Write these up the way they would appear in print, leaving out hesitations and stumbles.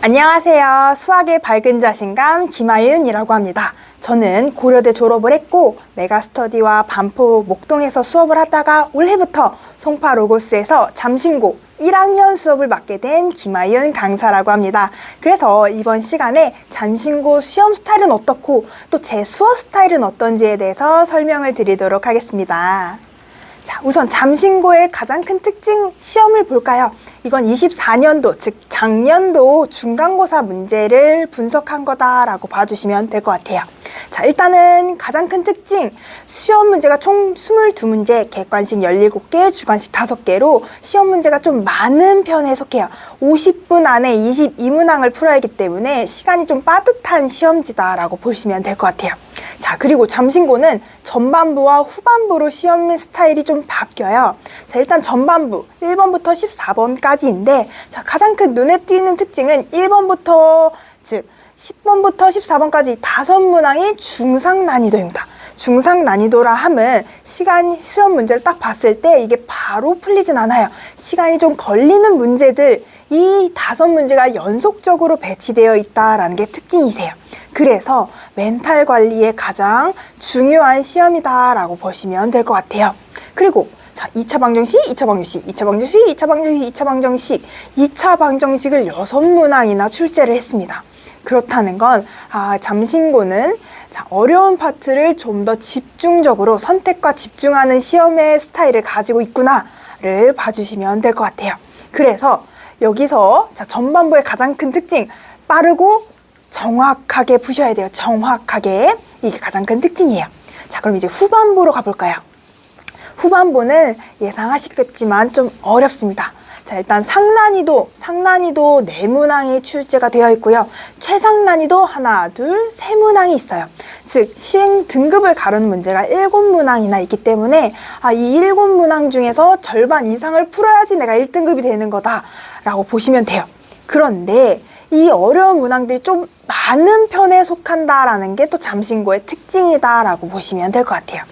안녕하세요. 수학의 밝은 자신감 김아윤이라고 합니다. 저는 고려대 졸업을 했고 메가스터디와 반포 목동에서 수업을 하다가 올해부터 송파 로고스에서 잠신고 1학년 수업을 맡게 된 김아윤 강사라고 합니다. 그래서 이번 시간에 잠신고 시험 스타일은 어떻고 또 제 수업 스타일은 어떤지에 대해서 설명을 드리도록 하겠습니다. 자, 우선 잠신고의 가장 큰 특징 시험을 볼까요? 이건 24년도, 즉 작년도 중간고사 문제를 분석한 거다라고 봐주시면 될 것 같아요. 자, 일단은 가장 큰 특징, 시험 문제가 총 22문제, 객관식 17개, 주관식 5개로 시험 문제가 좀 많은 편에 속해요. 50분 안에 22문항을 풀어야 하기 때문에 시간이 좀 빠듯한 시험지다라고 보시면 될 것 같아요. 자, 그리고 잠신고는 전반부와 후반부로 시험 스타일이 좀 바뀌어요. 자, 일단 전반부 1번부터 14번까지인데 자, 가장 큰 눈에 띄는 특징은 1번부터 즉 10번부터 14번까지 5문항이 중상 난이도입니다. 중상 난이도라 함은 시험 문제를 딱 봤을 때 이게 바로 풀리진 않아요. 시간이 좀 걸리는 문제들, 이 5문제가 연속적으로 배치되어 있다라는 게 특징이세요. 그래서 멘탈 관리에 가장 중요한 시험이다라고 보시면 될 것 같아요. 그리고 자, 2차 방정식, 2차 방정식, 2차 방정식, 2차 방정식, 2차 방정식, 2차 방정식을 6문항이나 출제를 했습니다. 그렇다는 건 잠신고는 어려운 파트를 좀 더 집중적으로 선택과 집중하는 시험의 스타일을 가지고 있구나를 봐주시면 될 것 같아요. 그래서 여기서 전반부의 가장 큰 특징, 빠르고 정확하게 푸셔야 돼요. 정확하게. 이게 가장 큰 특징이에요. 자, 그럼 이제 후반부로 가볼까요? 후반부는 예상하시겠지만 좀 어렵습니다. 자, 일단 상난이도 4문항이 출제가 되어 있고요. 최상난이도 하나, 둘, 3문항이 있어요. 즉, 시행 등급을 가르는 문제가 7문항이나 있기 때문에 이 7문항 중에서 절반 이상을 풀어야지 내가 1등급이 되는 거다라고 보시면 돼요. 그런데 이 어려운 문항들이 좀 많은 편에 속한다라는 게 또 잠신고의 특징이다라고 보시면 될 것 같아요.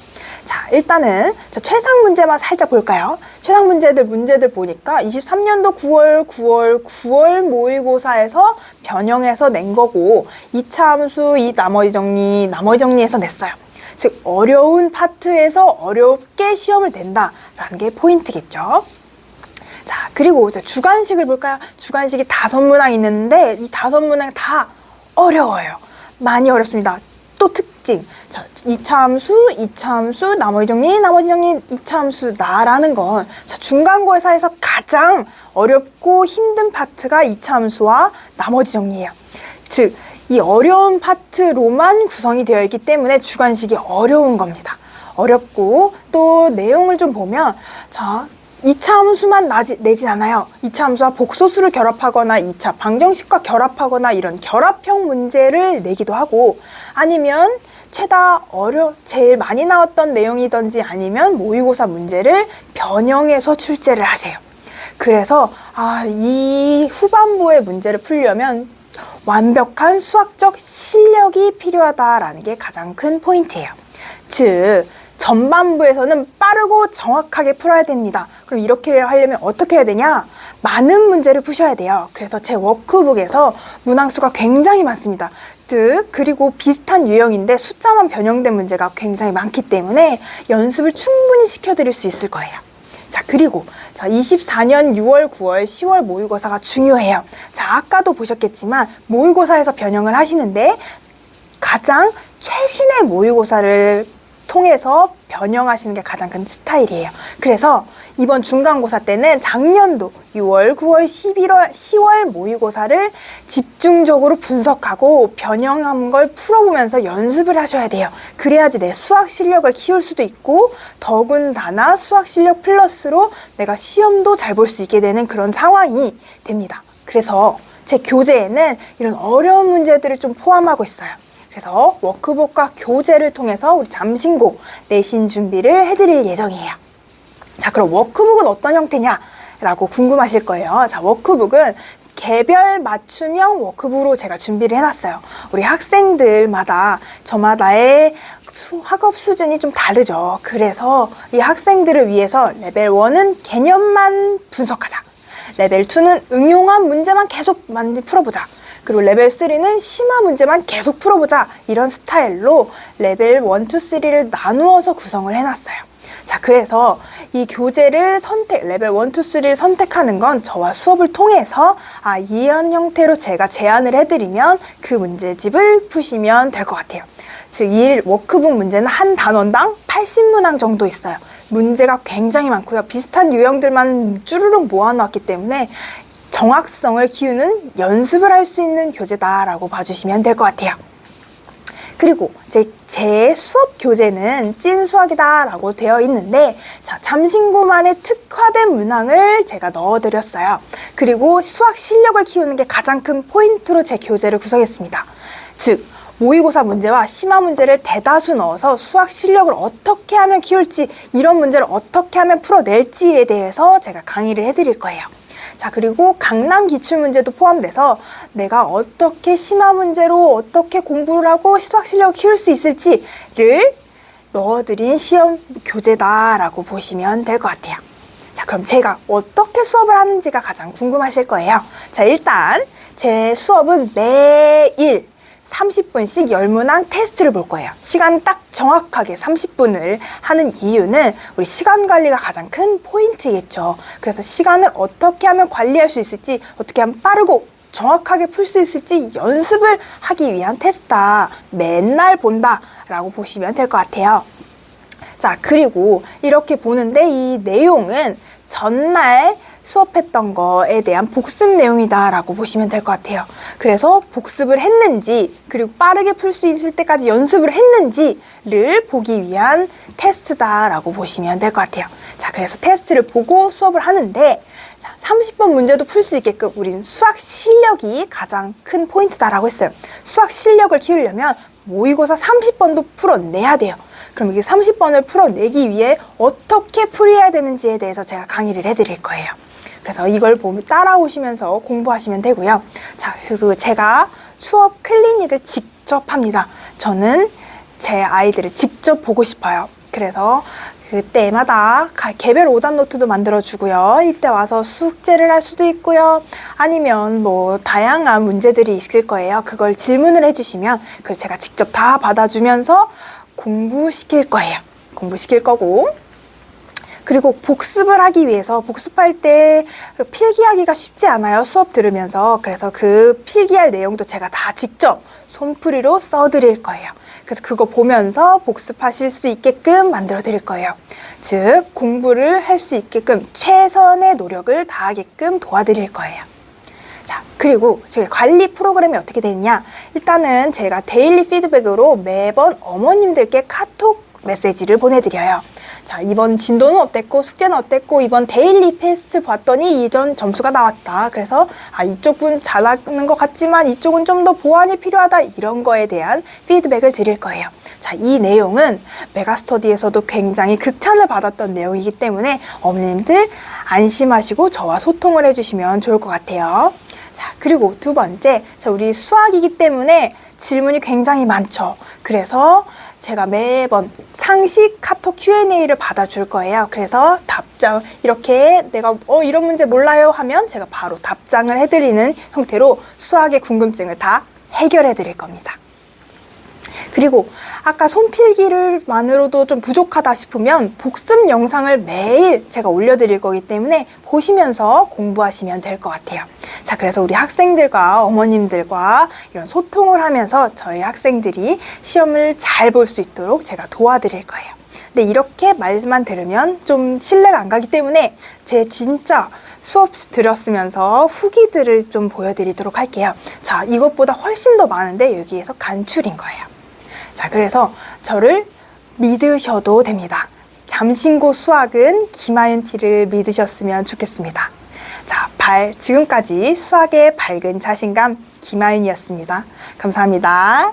자, 일단은 최상 문제만 살짝 볼까요? 최상 문제들 보니까 23년도 9월 모의고사에서 변형해서 낸 거고 2차 함수, 이 나머지 정리해서 냈어요. 즉, 어려운 파트에서 어렵게 시험을 낸다라는 게 포인트겠죠. 자, 그리고 주관식을 볼까요? 주관식이 5문항 있는데 이 5문항 다 어려워요. 많이 어렵습니다. 또 특징. 자, 2차 함수, 나머지 정리, 2차 함수, 나라는 건 중간고사에서 가장 어렵고 힘든 파트가 2차 함수와 나머지 정리예요. 즉, 이 어려운 파트로만 구성이 되어 있기 때문에 주관식이 어려운 겁니다. 어렵고 또 내용을 좀 보면 2차 함수만 내진 않아요. 2차 함수와 복소수를 결합하거나 2차 방정식과 결합하거나 이런 결합형 문제를 내기도 하고 아니면 제일 많이 나왔던 내용이든지 아니면 모의고사 문제를 변형해서 출제를 하세요. 그래서 이 후반부의 문제를 풀려면 완벽한 수학적 실력이 필요하다라는 게 가장 큰 포인트예요. 즉, 전반부에서는 빠르고 정확하게 풀어야 됩니다. 그럼 이렇게 하려면 어떻게 해야 되냐? 많은 문제를 푸셔야 돼요. 그래서 제 워크북에서 문항수가 굉장히 많습니다. 그리고 비슷한 유형인데 숫자만 변형된 문제가 굉장히 많기 때문에 연습을 충분히 시켜드릴 수 있을 거예요. 자, 그리고 24년 6월, 9월, 10월 모의고사가 중요해요. 자, 아까도 보셨겠지만 모의고사에서 변형을 하시는데 가장 최신의 모의고사를 통해서 변형하시는 게 가장 큰 스타일이에요. 그래서 이번 중간고사 때는 작년도 6월, 9월, 11월, 10월 모의고사를 집중적으로 분석하고 변형한 걸 풀어보면서 연습을 하셔야 돼요. 그래야지 내 수학 실력을 키울 수도 있고 더군다나 수학 실력 플러스로 내가 시험도 잘 볼 수 있게 되는 그런 상황이 됩니다. 그래서 제 교재에는 이런 어려운 문제들을 좀 포함하고 있어요. 그래서 워크북과 교재를 통해서 우리 잠신고 내신 준비를 해드릴 예정이에요. 자, 그럼 워크북은 어떤 형태냐라고 궁금하실 거예요. 자, 워크북은 개별 맞춤형 워크북으로 제가 준비를 해놨어요. 우리 학생들마다 저마다의 학업 수준이 좀 다르죠. 그래서 이 학생들을 위해서 레벨 1은 개념만 분석하자. 레벨 2는 응용한 문제만 계속 많이 풀어보자. 그리고 레벨 3는 심화 문제만 계속 풀어보자, 이런 스타일로 레벨 1, 2, 3를 나누어서 구성을 해놨어요. 자, 그래서 이 교재를 레벨 1, 2, 3를 선택하는 건 저와 수업을 통해서 이런 형태로 제가 제안을 해드리면 그 문제집을 푸시면 될 것 같아요. 즉, 이 워크북 문제는 한 단원당 80문항 정도 있어요. 문제가 굉장히 많고요. 비슷한 유형들만 쭈루룩 모아놨기 때문에 정확성을 키우는 연습을 할 수 있는 교재다라고 봐주시면 될 것 같아요. 그리고 제 수업 교재는 찐 수학이다라고 되어 있는데, 자, 잠신구만의 특화된 문항을 제가 넣어드렸어요. 그리고 수학 실력을 키우는 게 가장 큰 포인트로 제 교재를 구성했습니다. 즉, 모의고사 문제와 심화 문제를 대다수 넣어서 수학 실력을 어떻게 하면 키울지, 이런 문제를 어떻게 하면 풀어낼지에 대해서 제가 강의를 해드릴 거예요. 자, 그리고 강남 기출문제도 포함돼서 내가 어떻게 심화 문제로 어떻게 공부를 하고 수학 실력을 키울 수 있을지를 넣어드린 시험 교재다라고 보시면 될 것 같아요. 자, 그럼 제가 어떻게 수업을 하는지가 가장 궁금하실 거예요. 자, 일단 제 수업은 매일 30분씩 10문항 테스트를 볼 거예요. 시간 딱 정확하게 30분을 하는 이유는 우리 시간 관리가 가장 큰 포인트겠죠. 그래서 시간을 어떻게 하면 관리할 수 있을지, 어떻게 하면 빠르고 정확하게 풀 수 있을지 연습을 하기 위한 테스트다. 맨날 본다 라고 보시면 될 것 같아요. 자, 그리고 이렇게 보는데 이 내용은 전날 수업했던 거에 대한 복습 내용이다 라고 보시면 될 것 같아요. 그래서 복습을 했는지, 그리고 빠르게 풀 수 있을 때까지 연습을 했는지를 보기 위한 테스트다 라고 보시면 될 것 같아요. 자, 그래서 테스트를 보고 수업을 하는데, 자, 30번 문제도 풀 수 있게끔 우린 수학 실력이 가장 큰 포인트다라고 했어요. 수학 실력을 키우려면 모의고사 30번도 풀어내야 돼요. 그럼 이게 30번을 풀어내기 위해 어떻게 풀이해야 되는지에 대해서 제가 강의를 해드릴 거예요. 그래서 이걸 보면 따라오시면서 공부하시면 되고요. 자, 그리고 제가 수업 클리닉을 직접 합니다. 저는 제 아이들을 직접 보고 싶어요. 그래서 그때마다 개별 오답 노트도 만들어주고요. 이때 와서 숙제를 할 수도 있고요. 아니면 뭐 다양한 문제들이 있을 거예요. 그걸 질문을 해주시면 그걸 제가 직접 다 받아주면서 공부시킬 거예요. 공부시킬 거고, 그리고 복습을 하기 위해서 복습할 때 필기하기가 쉽지 않아요. 수업 들으면서. 그래서 그 필기할 내용도 제가 다 직접 손풀이로 써드릴 거예요. 그래서 그거 보면서 복습하실 수 있게끔 만들어 드릴 거예요. 즉, 공부를 할 수 있게끔 최선의 노력을 다하게끔 도와드릴 거예요. 자, 그리고 저희 관리 프로그램이 어떻게 되느냐. 일단은 제가 데일리 피드백으로 매번 어머님들께 카톡 메시지를 보내드려요. 자, 이번 진도는 어땠고, 숙제는 어땠고, 이번 데일리 테스트 봤더니 이전 점수가 나왔다. 그래서 이쪽은 잘하는 것 같지만 이쪽은 좀 더 보완이 필요하다. 이런 거에 대한 피드백을 드릴 거예요. 자, 이 내용은 메가스터디에서도 굉장히 극찬을 받았던 내용이기 때문에 어머님들 안심하시고 저와 소통을 해주시면 좋을 것 같아요. 자, 그리고 두 번째, 우리 수학이기 때문에 질문이 굉장히 많죠. 그래서 제가 매번 상식 카톡 Q&A를 받아줄 거예요. 그래서 답장, 이렇게 내가 이런 문제 몰라요 하면 제가 바로 답장을 해드리는 형태로 수학의 궁금증을 다 해결해 드릴 겁니다. 그리고 아까 손필기를만으로도 좀 부족하다 싶으면 복습 영상을 매일 제가 올려드릴 거기 때문에 보시면서 공부하시면 될 것 같아요. 자, 그래서 우리 학생들과 어머님들과 이런 소통을 하면서 저희 학생들이 시험을 잘 볼 수 있도록 제가 도와드릴 거예요. 근데 이렇게 말만 들으면 좀 신뢰가 안 가기 때문에 제 진짜 수업 들었으면서 후기들을 좀 보여드리도록 할게요. 자, 이것보다 훨씬 더 많은데 여기에서 간추린 거예요. 자, 그래서 저를 믿으셔도 됩니다. 잠신고 수학은 김하윤 T를 믿으셨으면 좋겠습니다. 자, 지금까지 수학의 밝은 자신감 김하윤이었습니다. 감사합니다.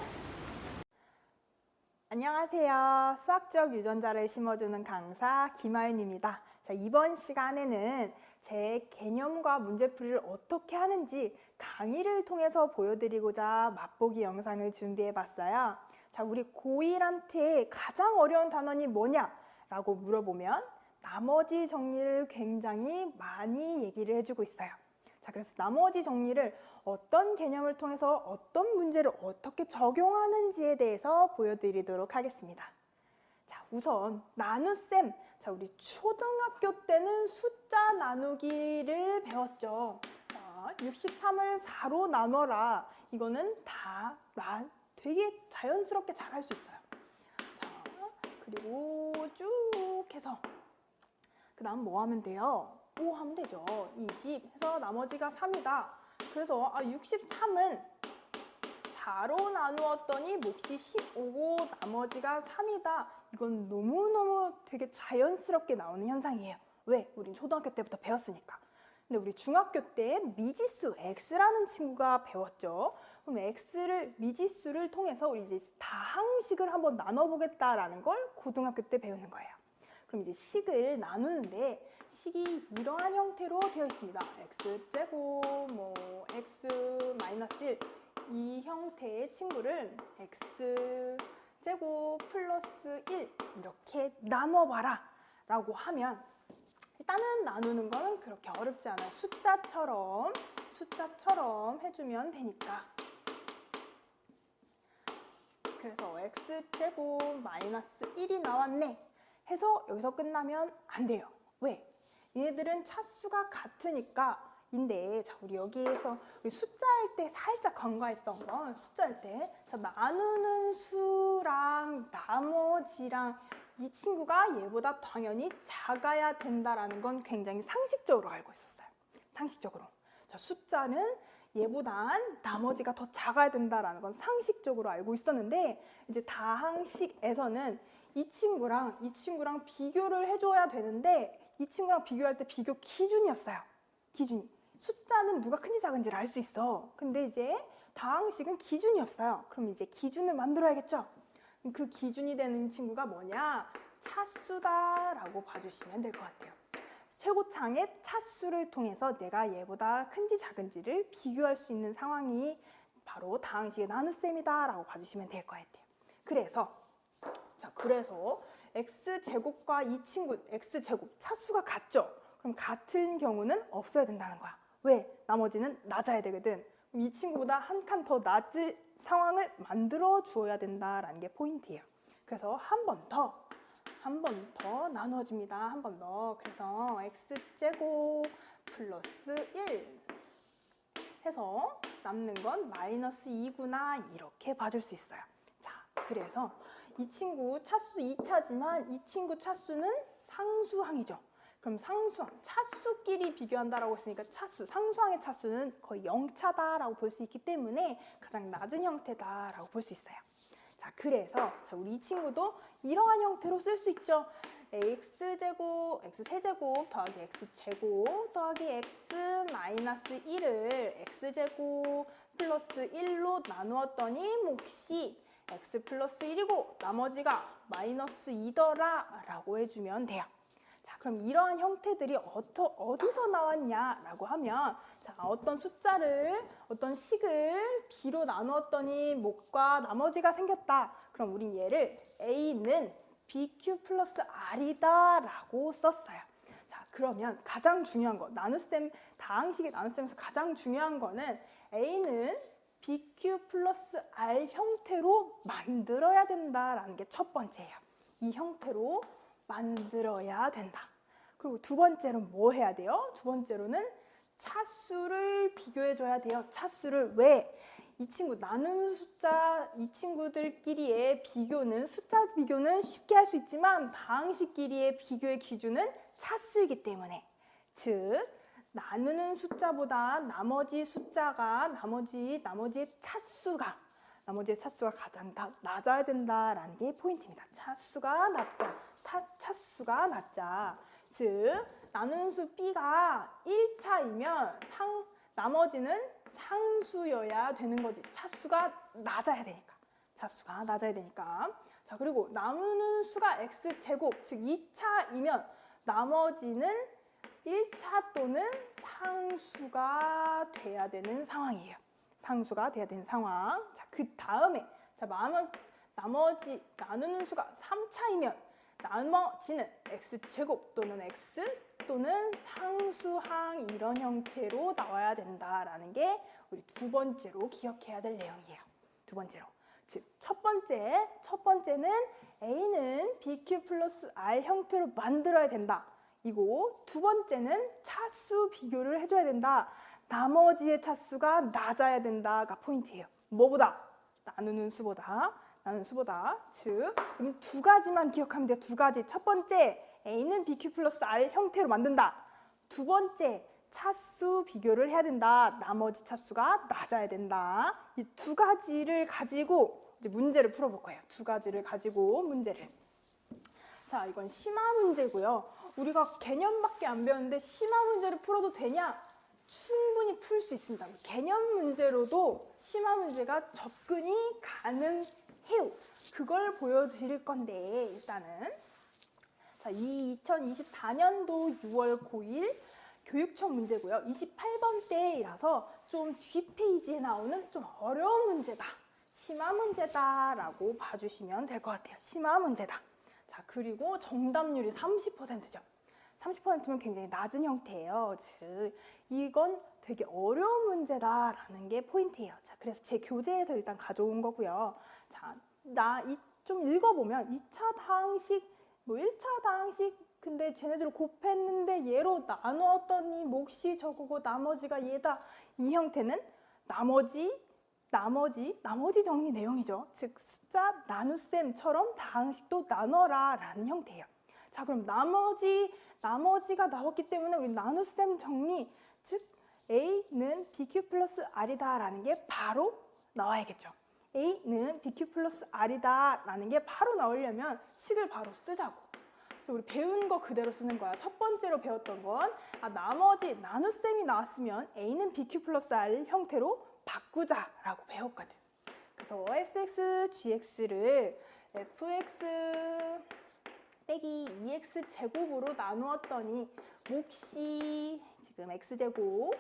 안녕하세요. 수학적 유전자를 심어주는 강사 김하윤입니다. 자, 이번 시간에는 제 개념과 문제풀이를 어떻게 하는지 강의를 통해서 보여드리고자 맛보기 영상을 준비해봤어요. 자, 우리 고1한테 가장 어려운 단원이 뭐냐? 라고 물어보면 나머지 정리를 굉장히 많이 얘기를 해주고 있어요. 자, 그래서 나머지 정리를 어떤 개념을 통해서 어떤 문제를 어떻게 적용하는지에 대해서 보여드리도록 하겠습니다. 자, 우선 나눗셈. 자, 우리 초등학교 때는 숫자 나누기를 배웠죠. 자, 63을 4로 나눠라. 이거는 되게 자연스럽게 잘 할 수 있어요. 자, 그리고 쭉 해서 그 다음 뭐 하면 돼요? 5 하면 되죠. 20 해서 나머지가 3이다. 그래서 63은 4로 나누었더니 몫이 15고 나머지가 3이다. 이건 너무너무 되게 자연스럽게 나오는 현상이에요. 왜? 우린 초등학교 때부터 배웠으니까. 근데 우리 중학교 때 미지수 x라는 친구가 배웠죠. 그럼 x를 미지수를 통해서 우리 이제 다항식을 한번 나눠보겠다라는 걸 고등학교 때 배우는 거예요. 그럼 이제 식을 나누는데 식이 이러한 형태로 되어 있습니다. x제곱, x-1 이 형태의 친구를 x제곱 플러스 1 이렇게 나눠봐라 라고 하면 일단은 나누는 거는 그렇게 어렵지 않아요. 숫자처럼 해주면 되니까. 그래서 x제곱 마이너스 1이 나왔네 해서 여기서 끝나면 안 돼요. 왜? 얘네들은 차수가 같으니까 인데, 자, 우리 여기에서 우리 숫자일 때 살짝 간과했던 건 숫자일 때, 자, 나누는 수랑 나머지랑 이 친구가 얘보다 당연히 작아야 된다라는 건 굉장히 상식적으로 알고 있었어요. 상식적으로. 자, 숫자는 얘보단 나머지가 더 작아야 된다라는 건 상식적으로 알고 있었는데, 이제 다항식에서는 이 친구랑 비교를 해줘야 되는데, 이 친구랑 비교할 때 비교 기준이 없어요. 기준이. 숫자는 누가 큰지 작은지를 알 수 있어. 근데 이제 다항식은 기준이 없어요. 그럼 이제 기준을 만들어야겠죠? 그 기준이 되는 친구가 뭐냐? 차수다라고 봐주시면 될 것 같아요. 최고창의 차수를 통해서 내가 얘보다 큰지 작은지를 비교할 수 있는 상황이 바로 다항식의 나눗셈이다라고 봐주시면 될 것 같아요. 그래서 x제곱과 이 친구 x제곱 차수가 같죠? 그럼 같은 경우는 없어야 된다는 거야. 왜? 나머지는 낮아야 되거든. 그럼 이 친구보다 한 칸 더 낮을 상황을 만들어 주어야 된다라는 게 포인트예요. 그래서 한 번 더 나누어집니다. 한 번 더. 그래서 x제곱 플러스 1 해서 남는 건 마이너스 2구나 이렇게 봐줄 수 있어요. 자, 그래서 이 친구 차수 2차지만 이 친구 차수는 상수항이죠. 그럼 차수끼리 비교한다라고 했으니까 상수항의 차수는 거의 0차다라고 볼 수 있기 때문에 가장 낮은 형태다라고 볼 수 있어요. 자, 그래서 우리 이 친구도 이러한 형태로 쓸 수 있죠. x제곱, x세제곱 더하기 x제곱 더하기 x 마이너스 1을 x제곱 플러스 1로 나누었더니 몫이 x 플러스 1이고 나머지가 마이너스 2더라 라고 해주면 돼요. 자, 그럼 이러한 형태들이 어디서 나왔냐라고 하면, 자, 어떤 식을 b로 나누었더니 몫과 나머지가 생겼다. 그럼 우린 얘를 a는 bq 플러스 r이다 라고 썼어요. 자, 그러면 가장 중요한 거, 다항식의 나눗셈에서 가장 중요한 거는 a는 bq 플러스 r 형태로 만들어야 된다라는 게 첫 번째예요. 이 형태로 만들어야 된다. 그리고 두 번째로는 뭐 해야 돼요? 두 번째로는 차수를 비교해줘야 돼요. 차수를. 왜? 이 친구 나누는 숫자, 이 친구들끼리의 숫자 비교는 쉽게 할 수 있지만 다항식끼리의 비교의 기준은 차수이기 때문에, 즉 나누는 숫자보다 나머지의 차수가 가장 낮아야 된다라는 게 포인트입니다. 차수가 낮자. 즉 나누는 수 b가 1차이면 나머지는 상수여야 되는 거지. 차수가 낮아야 되니까. 자, 그리고 나누는 수가 x제곱, 즉 2차이면 나머지는 1차 또는 상수가 돼야 되는 상황이에요. 상수가 돼야 되는 상황. 자, 그 다음에 나머지 나누는 수가 3차이면 나머지는 x제곱 또는 x 또는 상수항 이런 형태로 나와야 된다라는 게 우리 두 번째로 기억해야 될 내용이에요. 두 번째로. 즉, 첫 번째는 A는 BQ 플러스 R 형태로 만들어야 된다. 이고 두 번째는 차수 비교를 해줘야 된다. 나머지의 차수가 낮아야 된다가 포인트예요. 뭐보다? 나누는 수보다. 즉, 두 가지만 기억하면 돼요. 두 가지. 첫 번째, A는 BQ 플러스 R 형태로 만든다. 두 번째, 차수 비교를 해야 된다. 나머지 차수가 낮아야 된다. 이 두 가지를 가지고 이제 문제를 풀어볼 거예요. 두 가지를 가지고 문제를. 자, 이건 심화 문제고요. 우리가 개념밖에 안 배웠는데 심화 문제를 풀어도 되냐? 충분히 풀 수 있습니다. 개념 문제로도 심화 문제가 접근이 가능해요. 그걸 보여드릴 건데 일단은 자, 2024년도 6월 9일 교육청 문제고요. 28번대이라서 좀 뒷페이지에 나오는 좀 어려운 문제다. 심화 문제다라고 봐주시면 될 것 같아요. 심화 문제다. 자, 그리고 정답률이 30%죠. 30%면 굉장히 낮은 형태예요. 즉, 이건 되게 어려운 문제다라는 게 포인트예요. 자, 그래서 제 교재에서 일단 가져온 거고요. 자, 좀 읽어보면 2차 다항식, 1차 다항식 근데 쟤네들 곱했는데 얘로 나누었더니 몫이 저거고 나머지가 얘다. 이 형태는 나머지 정리 내용이죠. 즉 숫자 나눗셈처럼 다항식도 나눠라 라는 형태예요. 자, 그럼 나머지가 나왔기 때문에 우리 나눗셈 정리, 즉 A는 BQ 플러스 R이다 라는 게 바로 나와야겠죠. A는 BQ 플러스 R이다 라는 게 바로 나오려면 식을 바로 쓰자고. 우리 배운 거 그대로 쓰는 거야. 첫 번째로 배웠던 건 나머지 나눗셈이 나왔으면 A는 BQ 플러스 R 형태로 바꾸자라고 배웠거든. 그래서 fx, gx를 fx 빼기 2x 제곱으로 나누었더니 몫이 지금 x제곱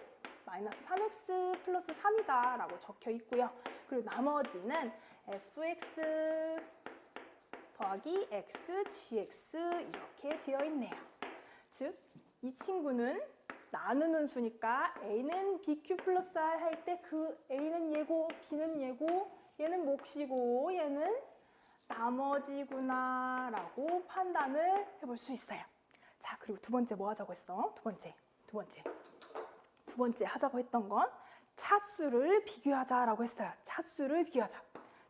마이너스 3x 플러스 3이다 라고 적혀 있고요. 그리고 나머지는 fx 더하기 x, gx 이렇게 되어 있네요. 즉, 이 친구는 나누는 수니까 A는 BQ 플러스 R 할 때 그 A는 얘고 B는 얘고 얘는 몫이고 얘는 나머지구나 라고 판단을 해볼 수 있어요. 자, 그리고 두 번째 뭐 하자고 했어? 두 번째 하자고 했던 건 차수를 비교하자라고 했어요. 차수를 비교하자.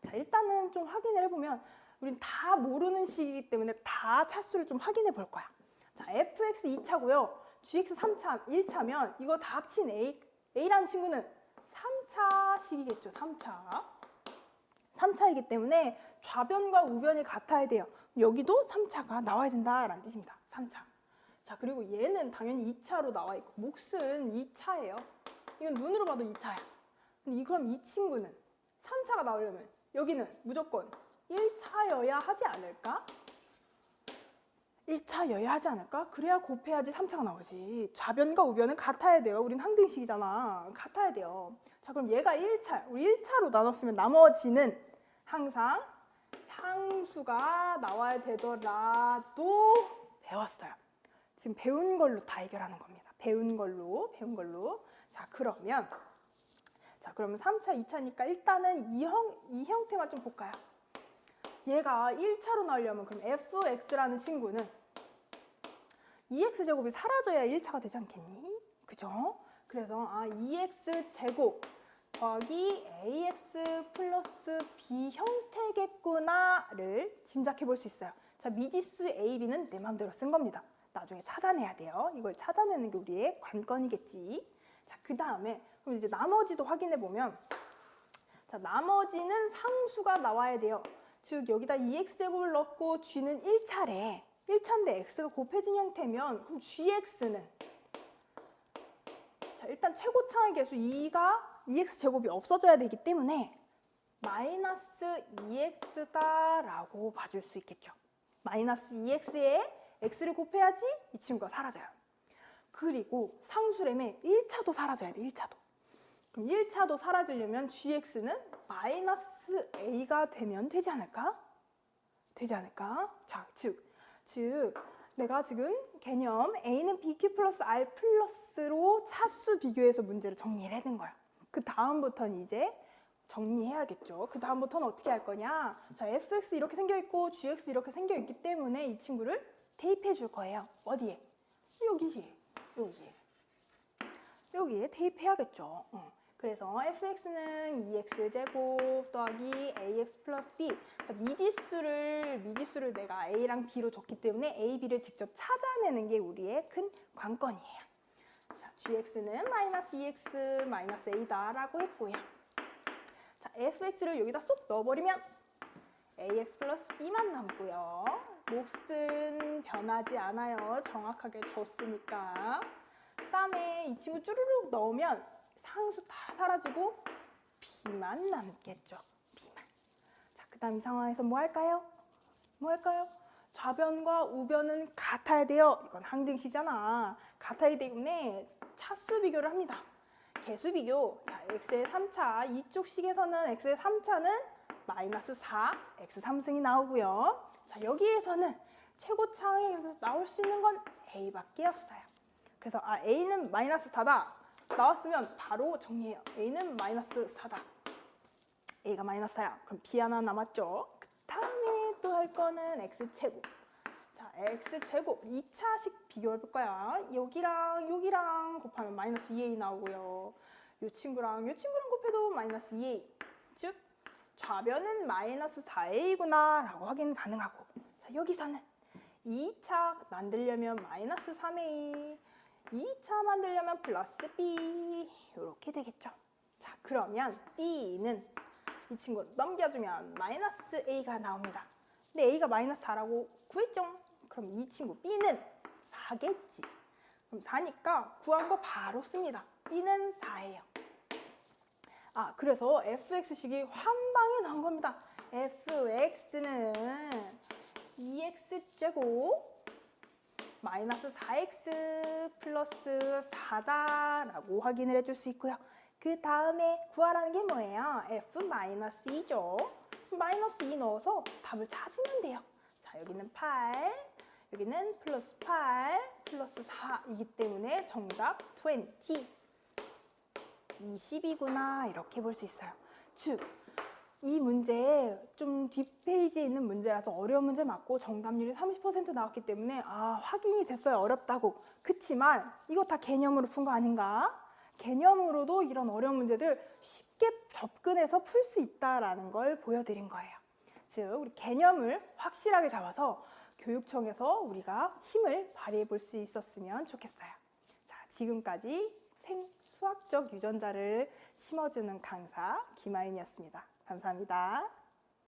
자, 일단은 좀 확인을 해보면 우린 다 모르는 식이기 때문에 다 차수를 좀 확인해 볼 거야. 자, fx 2차고요. gx 3차, 1차면 이거 다 합친 a라는 친구는 3차식이겠죠. 3차이기 때문에 좌변과 우변이 같아야 돼요. 여기도 3차가 나와야 된다라는 뜻입니다. 3차. 자, 그리고 얘는 당연히 2차로 나와 있고 몫은 2차예요. 이건 눈으로 봐도 2차야. 그럼 이 친구는 3차가 나오려면 여기는 무조건 1차여야 하지 않을까? 1차여야 하지 않을까? 그래야 곱해야지 3차가 나오지. 좌변과 우변은 같아야 돼요. 우린 항등식이잖아. 같아야 돼요. 자, 그럼 얘가 1차야. 우리 1차로 나눴으면 나머지는 항상 상수가 나와야 되더라도 배웠어요. 지금 배운 걸로 다 해결하는 겁니다. 배운 걸로. 자, 그러면 3차, 2차니까 일단은 이 형태만 좀 볼까요? 얘가 1차로 나오려면 그럼 fx라는 친구는 2x제곱이 사라져야 1차가 되지 않겠니? 그죠? 그래서 2x제곱 더하기 ax 플러스 b 형태겠구나를 짐작해 볼 수 있어요. 자, 미지수 a, b는 내 마음대로 쓴 겁니다. 나중에 찾아내야 돼요. 이걸 찾아내는 게 우리의 관건이겠지. 자, 그 다음에 그럼 이제 나머지도 확인해 보면 자, 나머지는 상수가 나와야 돼요. 즉 여기다 2x제곱을 넣고 g는 1차래. 1차인데 x가 곱해진 형태면 그럼 gx는 자, 일단 최고차의 개수 2x제곱이 없어져야 되기 때문에 마이너스 2x다 라고 봐줄 수 있겠죠. 마이너스 2x에 x를 곱해야지 이 친구가 사라져요. 그리고 상수라며 1차도 사라져야 돼. 1차도. 그럼 1차도 사라지려면 gx는 마이너스 a가 되면 되지 않을까? 되지 않을까? 자, 즉 내가 지금 개념 a는 bq 플러스 r 플러스로 차수 비교해서 문제를 정리를 해낸 거야. 그 다음부터는 이제 정리해야겠죠. 그 다음부터는 어떻게 할 거냐? 자, fx 이렇게 생겨있고 gx 이렇게 생겨있기 때문에 이 친구를 대입해 줄 거예요. 어디에? 여기에 대입해야겠죠. 그래서 fx는 2x제곱 더하기 ax 플러스 b. 자, 미지수를 내가 a랑 b로 줬기 때문에 a, b를 직접 찾아내는 게 우리의 큰 관건이에요. 자, gx는 마이너스 2x 마이너스 a다 라고 했고요. 자, fx를 여기다 쏙 넣어버리면 ax 플러스 b만 남고요. 몫은 변하지 않아요. 정확하게 줬으니까. 그 다음에 이 친구 쭈루룩 넣으면 상수 다 사라지고 b만 남겠죠. b만. 자, 그 다음 이 상황에서 뭐 할까요? 좌변과 우변은 같아야 돼요. 이건 항등식이잖아. 같아야 되기 때문에 차수 비교를 합니다. 개수 비교. 자, x의 3차. 이쪽 식에서는 x의 3차는 마이너스 4, x 3승이 나오고요. 자, 여기에서는 최고차항에서 나올 수 있는 건 a밖에 없어요. 그래서 a는 마이너스 4다. 나왔으면 바로 정리해요. a는 마이너스 4다. a가 마이너스 4야. 그럼 b 하나 남았죠. 그 다음에 또 할 거는 x제곱. 자, x제곱 2차식 비교해볼 거야. 여기랑 곱하면 마이너스 2a 나오고요. 요 친구랑 곱해도 마이너스 2a. 즉 좌변은 마이너스 4a구나 라고 확인 가능하고. 자, 여기서는 2차 만들려면 마이너스 3a, 2차 만들려면 플러스 b 이렇게 되겠죠. 자, 그러면 b는 이 친구 넘겨주면 마이너스 a가 나옵니다. 근데 a가 마이너스 4라고 구했죠. 그럼 이 친구 b는 4겠지. 그럼 4니까 구한 거 바로 씁니다. b는 4예요. 그래서 fx식이 한 방에 나온 겁니다. fx는 2x제곱 마이너스 4x 플러스 4다 라고 확인을 해줄 수 있고요. 그 다음에 구하라는 게 뭐예요? f-2죠. 마이너스 2 넣어서 답을 찾으면 돼요. 자, 여기는 8, 여기는 플러스 8, 플러스 4이기 때문에 정답 20이구나 이렇게 볼 수 있어요. 즉, 이 문제 좀 뒷페이지에 있는 문제라서 어려운 문제 맞고 정답률이 30% 나왔기 때문에 확인이 됐어요. 어렵다고. 그치만 이거 다 개념으로 푼 거 아닌가? 개념으로도 이런 어려운 문제들 쉽게 접근해서 풀 수 있다는 걸 보여드린 거예요. 즉, 우리 개념을 확실하게 잡아서 교육청에서 우리가 힘을 발휘해 볼 수 있었으면 좋겠어요. 자, 지금까지 수학적 유전자를 심어주는 강사 김아윤이었습니다. 감사합니다.